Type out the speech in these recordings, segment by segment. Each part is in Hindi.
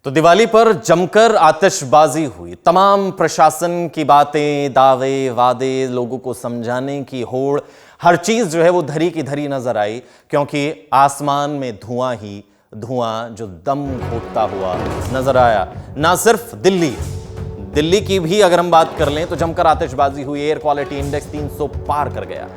तो दिवाली पर जमकर आतिशबाजी हुई। तमाम प्रशासन की बातें, दावे, वादे, लोगों को समझाने की होड़, हर चीज जो है वो धरी की धरी नजर आई, क्योंकि आसमान में धुआं ही धुआं जो दम घोटता हुआ नजर आया। ना सिर्फ दिल्ली की भी अगर हम बात कर लें तो जमकर आतिशबाजी हुई। एयर क्वालिटी इंडेक्स 300 पार कर गया।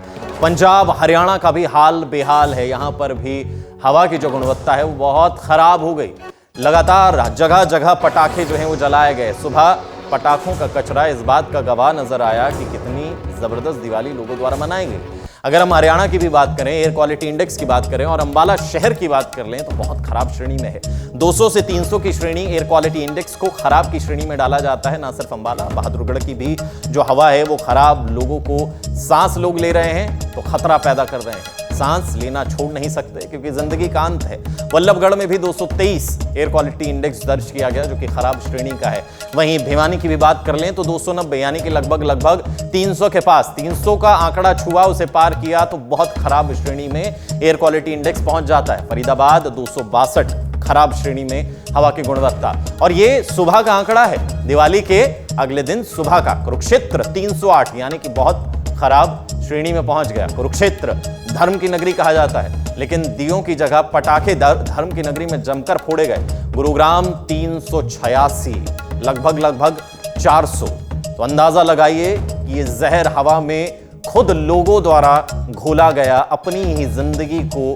पंजाब हरियाणा का भी हाल बेहाल है। यहां पर भी हवा की जो गुणवत्ता है वो बहुत खराब हो गई। लगातार जगह जगह पटाखे जो हैं वो जलाए गए। सुबह पटाखों का कचरा इस बात का गवाह नजर आया कि कितनी जबरदस्त दिवाली लोगों द्वारा मनाई गई। अगर हम हरियाणा की भी बात करें, एयर क्वालिटी इंडेक्स की बात करें और अंबाला शहर की बात कर लें तो बहुत खराब श्रेणी में है। 200 से 300 की श्रेणी एयर क्वालिटी इंडेक्स को खराब की श्रेणी में डाला जाता है। ना सिर्फ अंबाला, बहादुरगढ़ की भी जो हवा है वो खराब। लोगों को सांस लोग ले रहे हैं तो खतरा पैदा कर रहे हैं। सांस लेना छोड़ नहीं सकते क्योंकि जिंदगी का अंत है। वल्लभगढ़ में भी 223 एयर क्वालिटी इंडेक्स दर्ज किया गया जो कि खराब श्रेणी का है। वहीं भिवानी की भी बात कर लें तो 290 यानी कि लगभग 300 के पास, 300 का आंकड़ा छुआ, उसे पार किया तो बहुत खराब श्रेणी में एयर क्वालिटी इंडेक्स पहुंच जाता है। फरीदाबाद 262 खराब श्रेणी में हवा की गुणवत्ता, और ये सुबह का आंकड़ा है। दिवाली के अगले दिन सुबह का कुरुक्षेत्र 308 यानी कि बहुत खराब श्रेणी में पहुंच गया। कुरुक्षेत्र धर्म की नगरी कहा जाता है, लेकिन दियों की जगह पटाखे धर्म की नगरी में जमकर फोड़े गए। गुरुग्राम 386, लगभग 400। तो अंदाजा लगाइए कि ये जहर हवा में खुद लोगों द्वारा घोला गया, अपनी ही जिंदगी को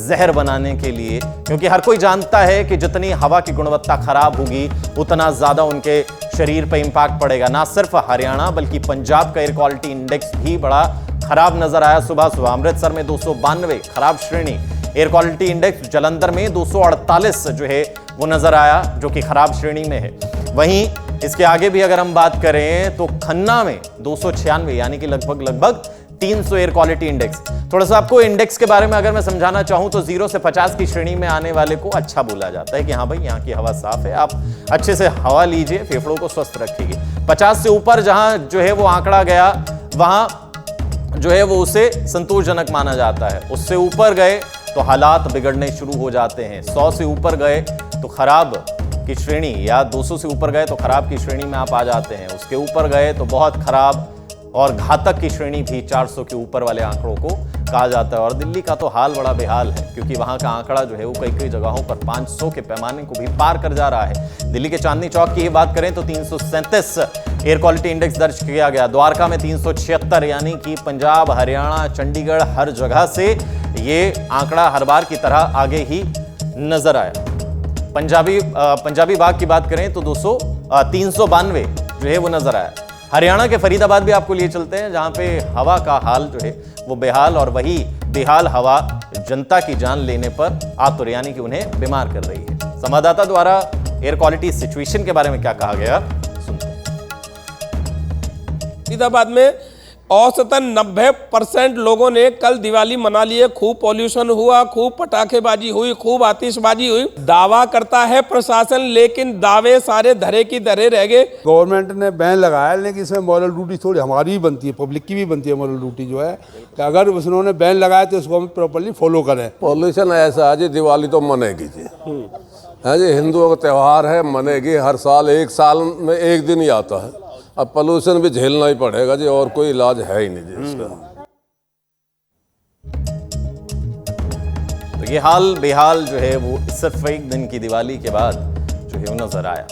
जहर बनाने के लिए। क्योंकि हर कोई जानता है कि जितनी हवा की गुणवत्ता खराब होगी उतना ज्यादा उनके शरीर पर इंपैक्ट पड़ेगा। ना सिर्फ हरियाणा बल्कि पंजाब का एयर क्वालिटी इंडेक्स भी बड़ा खराब नजर आया। सुबह अमृतसर में 292 खराब श्रेणी। एयर क्वालिटी इंडेक्स जलंधर में 248 जो है वो नजर आया जो कि खराब श्रेणी में है। वहीं इसके आगे भी अगर हम बात करें तो खन्ना में 296 यानी कि लगभग 300 एयर क्वालिटी इंडेक्स। थोड़ा सा आपको इंडेक्स के बारे में अगर मैं समझाना चाहूं तो 0 से 50 की श्रेणी में आने वाले को अच्छा बोला जाता है कि हाँ भाई यहाँ की हवा साफ है, आप अच्छे से हवा लीजिए, फेफड़ों को स्वस्थ रखिए। 50 से ऊपर जहां जो है वो आंकड़ा गया वहां जो है वो उसे संतोषजनक माना जाता है। उससे ऊपर गए तो हालात बिगड़ने शुरू हो जाते हैं। 100 से ऊपर गए तो खराब की श्रेणी, या 200 से ऊपर गए तो खराब की श्रेणी में आप आ जाते हैं। उसके ऊपर गए तो बहुत खराब और घातक की श्रेणी भी 400 के ऊपर वाले आंकड़ों को कहा जाता है। और दिल्ली का तो हाल बड़ा बेहाल है क्योंकि वहां का आंकड़ा जो है वो कई जगहों पर 500 के पैमाने को भी पार कर जा रहा है। दिल्ली के चांदनी चौक की बात करें तो 337 एयर क्वालिटी इंडेक्स दर्ज किया गया। द्वारका में 376 यानी कि पंजाब, हरियाणा, चंडीगढ़ हर जगह से ये आंकड़ा हर बार की तरह आगे ही नजर आया। पंजाबी बाग की बात करें तो 392 जो है वो नजर आया। हरियाणा के फरीदाबाद भी आपको लिए चलते हैं जहां पे हवा का हाल जो है वो बेहाल, और वही बेहाल हवा जनता की जान लेने पर आतुर यानी कि उन्हें बीमार कर रही है। संवाददाता द्वारा एयर क्वालिटी सिचुएशन के बारे में क्या कहा गया सुनते हैं। फरीदाबाद में औसतन 90% लोगों ने कल दिवाली मना लिए। खूब पॉल्यूशन हुआ, खूब पटाखेबाजी हुई, खूब आतिशबाजी हुई। दावा करता है प्रशासन, लेकिन दावे सारे धरे की धरे रह गए। गवर्नमेंट ने बैन लगाया, लेकिन इसमें मॉरल ड्यूटी थोड़ी हमारी भी बनती है, पब्लिक की भी बनती है मॉरल ड्यूटी जो है कि अगर उन्होंने बैन लगाया तो उसको हम प्रॉपर्ली फॉलो करें। पॉल्यूशन ऐसा है जी, दिवाली तो मनेगी जी, है जी, हिंदुओं का त्यौहार है, मनेगी हर साल। एक साल में एक दिन ही आता है। अब पोल्यूशन भी झेलना ही पड़ेगा जी, और कोई इलाज है ही नहीं जी इसका। तो ये हाल बेहाल जो है वो सिर्फ एक दिन की दिवाली के बाद जो है वो नजर आया।